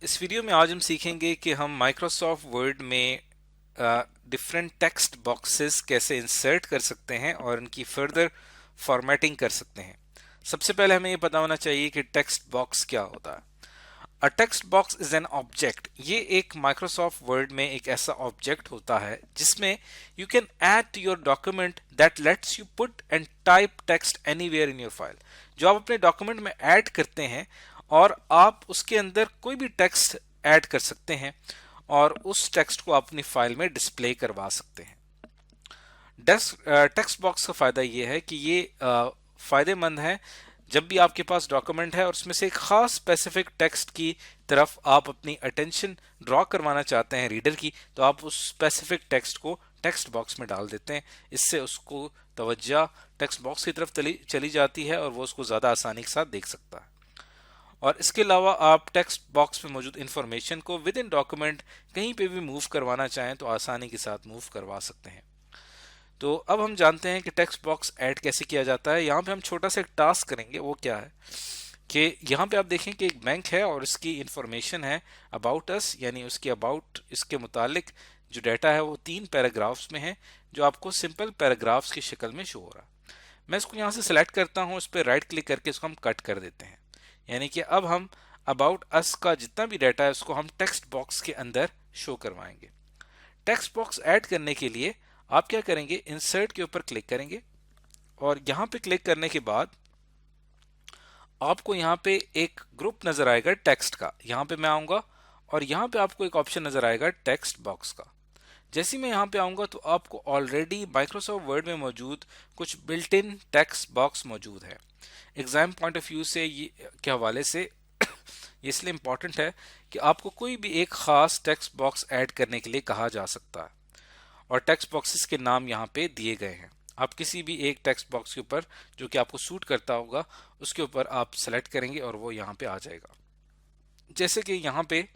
इस वीडियो में आज हम सीखेंगे कि हम माइक्रोसॉफ्ट वर्ड में डिफरेंट टेक्स्ट बॉक्सेस कैसे इंसर्ट कर सकते हैं और इनकी फर्दर फॉर्मेटिंग कर सकते हैं। सबसे पहले हमें ये पता होना चाहिए कि टेक्स्ट बॉक्स क्या होता है। A text box is an object. ये एक माइक्रोसॉफ्ट वर्ड में एक ऐसा ऑब्जेक्ट होता है जिसमें you can add to your document that lets you put and type text anywhere in your file. जो आप अपने डॉक्यूमेंट में ऐड करते हैं और आप उसके अंदर कोई भी टेक्स्ट ऐड कर सकते हैं और उस टेक्स्ट को अपनी फाइल में डिस्प्ले करवा सकते हैं। टेक्स्ट बॉक्स का फायदा ये है कि ये फायदेमंद है जब भी आपके पास डॉक्यूमेंट है और उसमें से एक खास स्पेसिफिक टेक्स्ट की तरफ आप अपनी अटेंशन ड्रॉ करवाना चाहते हैं रीडर की, तो आप उस स्पेसिफिक टेक्स्ट को टेक्स्ट बॉक्स में डाल देते हैं। इससे उसको तवज्जो टेक्स्ट बॉक्स की तरफ चली जाती है और वो उसको ज़्यादा आसानी के साथ देख सकता है। और इसके अलावा आप टेक्स्ट बॉक्स में मौजूद इंफॉर्मेशन को विद इन डॉक्यूमेंट कहीं पे भी मूव करवाना चाहें तो आसानी के साथ मूव करवा सकते हैं। तो अब हम जानते हैं कि टेक्स्ट बॉक्स ऐड कैसे किया जाता है। यहाँ पे हम छोटा सा एक टास्क करेंगे। वो क्या है कि यहाँ पे आप देखें कि एक बैंक है और इसकी इंफॉर्मेशन है अबाउट अस, यानी उसकी अबाउट इसके मुतालिक जो डाटा है वो 3 पैराग्राफ्स में है, जो आपको सिंपल पैराग्राफ्स की शक्ल में शो हो रहा है। मैं इसको यहाँ से सिलेक्ट करता हूँ, इस पर राइट क्लिक करके इसको हम कट कर देते हैं। यानी कि अब हम अबाउट अस का जितना भी डाटा है उसको हम टेक्स्ट बॉक्स के अंदर शो करवाएंगे। टेक्स्ट बॉक्स ऐड करने के लिए आप क्या करेंगे, इंसर्ट के ऊपर क्लिक करेंगे और यहां पे क्लिक करने के बाद आपको यहां पे एक ग्रुप नजर आएगा टेक्स्ट का। यहां पे मैं आऊंगा और यहां पे आपको एक ऑप्शन नजर आएगा टेक्स्ट बॉक्स का। जैसे ही मैं यहां पे आऊंगा तो आपको ऑलरेडी माइक्रोसॉफ्ट वर्ड में मौजूद कुछ बिल्ट इन टेक्स्ट बॉक्स मौजूद है। एग्जाम पॉइंट ऑफ व्यू से ये के हवाले से ये इसलिए इंपॉर्टेंट है कि आपको कोई भी एक खास टेक्स्ट बॉक्स ऐड करने के लिए कहा जा सकता है और टेक्स्ट बॉक्सेस के नाम यहाँ पे दिए गए हैं। आप किसी भी एक टेक्स्ट बॉक्स के ऊपर जो कि आपको सूट करता होगा उसके ऊपर आप सेलेक्ट करेंगे और वो यहाँ पे आ जाएगा। जैसे कि यहाँ पे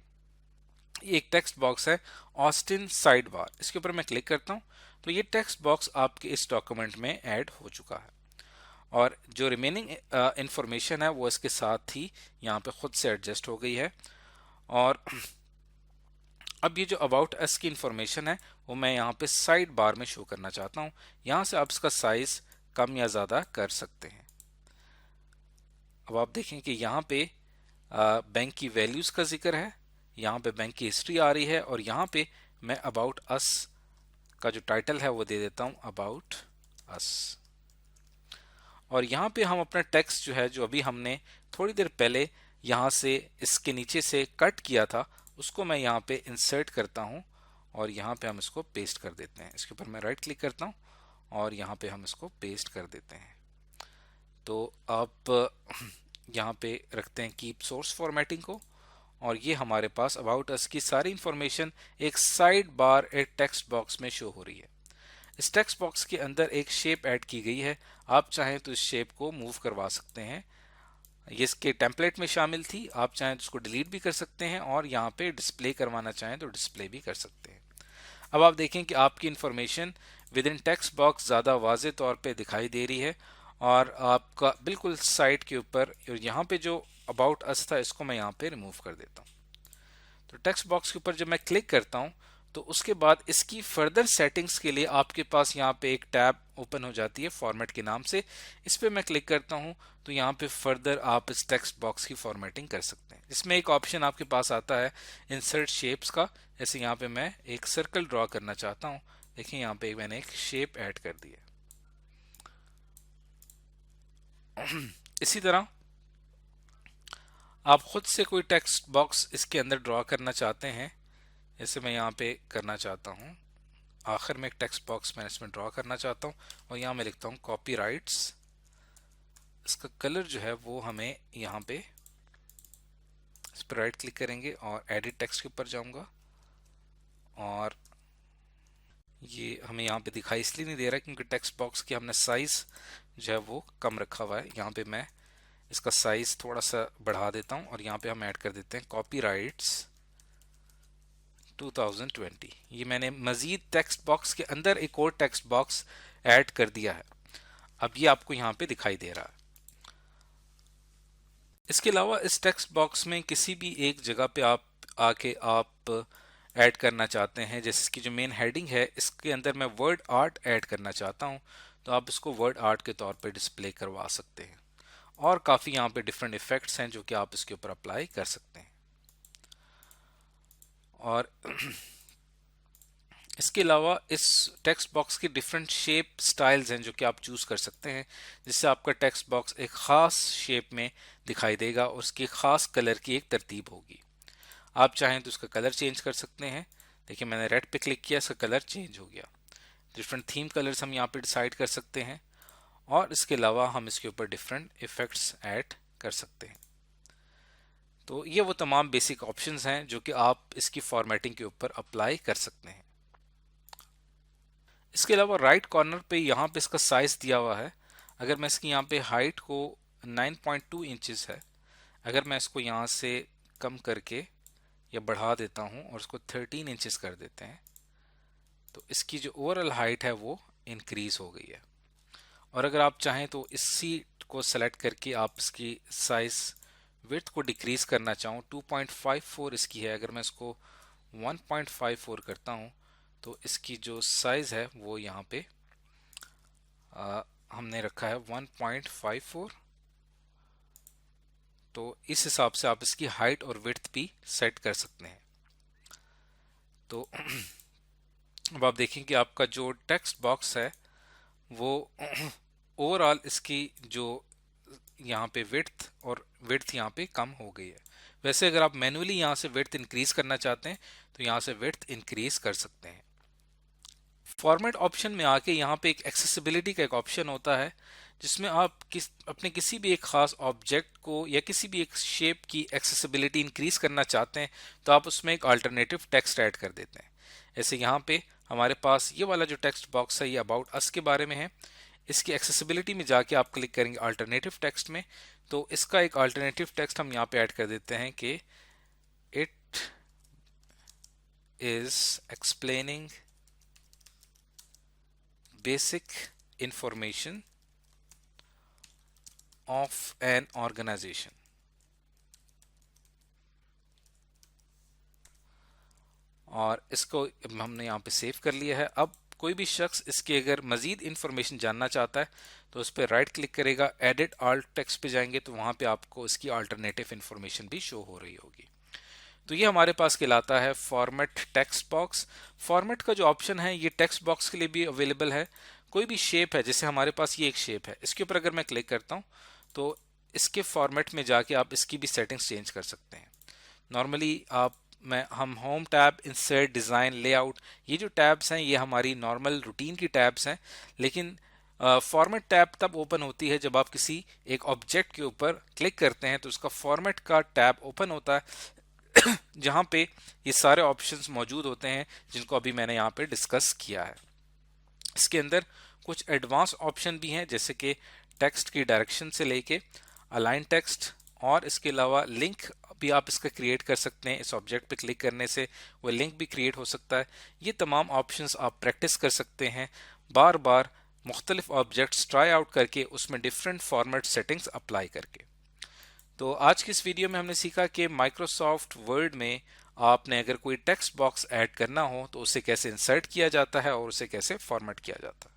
एक टेक्स्ट बॉक्स है ऑस्टिन साइड बार, इसके ऊपर मैं क्लिक करता हूँ तो ये टेक्स्ट बॉक्स आपके इस डॉक्यूमेंट में ऐड हो चुका है और जो रिमेनिंग इंफॉर्मेशन है वो इसके साथ ही यहाँ पे खुद से एडजस्ट हो गई है। और अब ये जो अबाउट अस की इंफॉर्मेशन है वो मैं यहाँ पे साइड बार में शो करना चाहता हूँ। यहाँ से आप इसका साइज कम या ज़्यादा कर सकते हैं। अब आप देखें कि यहाँ पे बैंक की वैल्यूज़ का जिक्र है, यहाँ पे बैंक की हिस्ट्री आ रही है और यहाँ पे मैं अबाउट अस का जो टाइटल है वो दे देता हूँ अबाउट अस। और यहाँ पे हम अपना टेक्स्ट जो है जो अभी हमने थोड़ी देर पहले यहाँ से इसके नीचे से कट किया था उसको मैं यहाँ पे इंसर्ट करता हूँ और यहाँ पे हम इसको पेस्ट कर देते हैं। इसके ऊपर मैं राइट क्लिक करता हूँ और यहाँ पे हम इसको पेस्ट कर देते हैं। तो आप यहाँ पे रखते हैं कीप सोर्स फॉर्मेटिंग को और ये हमारे पास अबाउट अस की सारी इंफॉर्मेशन एक साइड बार एक टेक्स्ट बॉक्स में शो हो रही है। इस टेक्स्ट बॉक्स के अंदर एक शेप ऐड की गई है, आप चाहें तो इस शेप को मूव करवा सकते हैं। ये इसके टेम्पलेट में शामिल थी, आप चाहें तो उसको डिलीट भी कर सकते हैं और यहाँ पे डिस्प्ले करवाना चाहें तो डिस्प्ले भी कर सकते हैं। अब आप देखें कि आपकी information with in text box ज़्यादा वाजे तौर पे दिखाई दे रही है और आपका बिल्कुल साइड के ऊपर यहाँ पे जो अबाउट अस था इसको मैं यहाँ पे रिमूव कर देता हूँ। तो टेक्स्ट बॉक्स के ऊपर जब मैं क्लिक करता हूँ तो उसके बाद इसकी फर्दर सेटिंग्स के लिए आपके पास यहाँ पे एक टैब ओपन हो जाती है फॉर्मेट के नाम से। इस पे मैं क्लिक करता हूँ तो यहाँ पे फर्दर आप इस टेक्स्ट बॉक्स की फॉर्मेटिंग कर सकते हैं। इसमें एक ऑप्शन आपके पास आता है इंसर्ट शेप्स का। जैसे यहाँ पे मैं एक सर्कल ड्रॉ करना चाहता हूँ, देखिए यहाँ पे मैंने एक शेप ऐड कर दी है। इसी तरह आप खुद से कोई टेक्स्ट बॉक्स इसके अंदर ड्रॉ करना चाहते हैं, जैसे मैं यहाँ पे करना चाहता हूँ। आखिर में एक टेक्स्ट बॉक्स मैं इसमें ड्रॉ करना चाहता हूँ और यहाँ मैं लिखता हूँ कॉपीराइट्स। इसका कलर जो है वो हमें यहाँ पे इस पर राइट क्लिक करेंगे और एडिट टेक्स्ट के ऊपर जाऊंगा और ये हमें यहाँ पे दिखाई इसलिए नहीं दे रहा क्योंकि टेक्स्ट बॉक्स की हमने साइज जो है वो कम रखा हुआ है। यहाँ पे मैं इसका साइज थोड़ा सा बढ़ा देता हूँ और यहाँ पे हम ऐड कर देते हैं कॉपीराइट्स 2020। ये मैंने मजीद टेक्स्ट बॉक्स के अंदर एक और टेक्स्ट बॉक्स ऐड कर दिया है। अब ये आपको यहाँ पे दिखाई दे रहा है। इसके अलावा इस टेक्स्ट बॉक्स में किसी भी एक जगह पे आप आके आप ऐड करना चाहते हैं, जैसे इसकी जो मेन हेडिंग है इसके अंदर मैं वर्ड आर्ट ऐड करना चाहता हूं, तो आप इसको वर्ड आर्ट के तौर पे डिस्प्ले करवा सकते हैं। और काफ़ी यहाँ पे डिफरेंट इफेक्ट्स हैं जो कि आप इसके ऊपर अप्लाई कर सकते हैं। और इसके अलावा इस टेक्स्ट बॉक्स की डिफरेंट शेप स्टाइल्स हैं जो कि आप चूज कर सकते हैं, जिससे आपका टेक्स्ट बॉक्स एक खास शेप में दिखाई देगा और उसकी खास कलर की एक तरतीब होगी। आप चाहें तो उसका कलर चेंज कर सकते हैं। देखिए मैंने रेड पे क्लिक किया, इसका कलर चेंज हो गया। डिफरेंट थीम कलर्स हम यहाँ पे डिसाइड कर सकते हैं और इसके अलावा हम इसके ऊपर डिफरेंट इफेक्ट्स ऐड कर सकते हैं। तो ये वो तमाम बेसिक ऑप्शंस हैं जो कि आप इसकी फॉर्मेटिंग के ऊपर अप्लाई कर सकते हैं। इसके अलावा राइट कॉर्नर पे यहाँ पे इसका साइज दिया हुआ है। अगर मैं इसकी यहाँ पे हाइट को 9.2 इंचेस है, अगर मैं इसको यहाँ से कम करके या बढ़ा देता हूँ और इसको 13 इंचेस कर देते हैं, तो इसकी जो ओवरऑल हाइट है वो इंक्रीज हो गई है। और अगर आप चाहें तो इसी को सेलेक्ट करके आप इसकी साइज विड्थ को डिक्रीज करना चाहूँ, 2.54 इसकी है, अगर मैं इसको 1.54 करता हूँ तो इसकी जो साइज है वो यहाँ पे हमने रखा है 1.54। तो इस हिसाब से आप इसकी हाइट और विड्थ भी सेट कर सकते हैं। तो अब आप देखें कि आपका जो टेक्स्ट बॉक्स है वो ओवरऑल इसकी जो यहाँ पे विड्थ यहाँ पे कम हो गई है। वैसे अगर आप मैन्युअली यहाँ से विड्थ इंक्रीज करना चाहते हैं तो यहाँ से विड्थ इंक्रीज कर सकते हैं। फॉर्मेट ऑप्शन में आके यहाँ पे एक एक्सेसिबिलिटी का एक ऑप्शन होता है, जिसमें आप अपने किसी भी एक खास ऑब्जेक्ट को या किसी भी एक शेप की एक्सेसिबिलिटी इंक्रीज करना चाहते हैं तो आप उसमें एक अल्टरनेटिव टेक्स्ट ऐड कर देते हैं। ऐसे यहाँ पे हमारे पास ये वाला जो टेक्स्ट बॉक्स है ये अबाउट अस के बारे में है। इसकी एक्सेसिबिलिटी में जाके आप क्लिक करेंगे अल्टरनेटिव टेक्स्ट में, तो इसका एक अल्टरनेटिव टेक्स्ट हम यहाँ पे ऐड कर देते हैं कि it is explaining basic information of an organisation. और इसको हमने यहाँ पे सेव कर लिया है। अब कोई भी शख्स इसके अगर मजीद इंफॉर्मेशन जानना चाहता है तो उस पर राइट क्लिक करेगा, एडिट ऑल्ट टेक्स्ट पे जाएंगे तो वहां पे आपको इसकी अल्टरनेटिव इंफॉर्मेशन भी शो हो रही होगी। तो ये हमारे पास कहलाता है फॉर्मेट टेक्स्ट बॉक्स। फॉर्मेट का जो ऑप्शन है ये टेक्स्ट बॉक्स के लिए भी अवेलेबल है। कोई भी शेप है, जैसे हमारे पास ये एक शेप है, इसके ऊपर अगर मैं क्लिक करता हूँ तो इसके फॉर्मेट में जाके आप इसकी भी सेटिंग्स चेंज कर सकते हैं। नॉर्मली हम home tab, insert, design, layout, ये जो टैब्स हैं ये हमारी नॉर्मल रूटीन की टैब्स हैं। लेकिन फॉर्मेट टैब तब ओपन होती है जब आप किसी एक ऑब्जेक्ट के ऊपर क्लिक करते हैं तो उसका फॉर्मेट का टैब ओपन होता है जहां पे ये सारे ऑप्शंस मौजूद होते हैं जिनको अभी मैंने यहाँ पे डिस्कस किया है। इसके अंदर कुछ एडवांस ऑप्शन भी हैं, जैसे कि टेक्स्ट की डायरेक्शन से लेके अलाइन टेक्स्ट, और इसके अलावा लिंक भी आप इसका क्रिएट कर सकते हैं। इस ऑब्जेक्ट पे क्लिक करने से वो लिंक भी क्रिएट हो सकता है। ये तमाम ऑप्शंस आप प्रैक्टिस कर सकते हैं बार बार मुख्तलिफ ऑब्जेक्ट्स ट्राई आउट करके, उसमें डिफरेंट फॉर्मेट सेटिंग्स अप्लाई करके। तो आज की इस वीडियो में हमने सीखा कि माइक्रोसॉफ्ट वर्ड में आपने अगर कोई टेक्स्ट बॉक्स ऐड करना हो तो उसे कैसे इंसर्ट किया जाता है और उसे कैसे फॉर्मेट किया जाता है।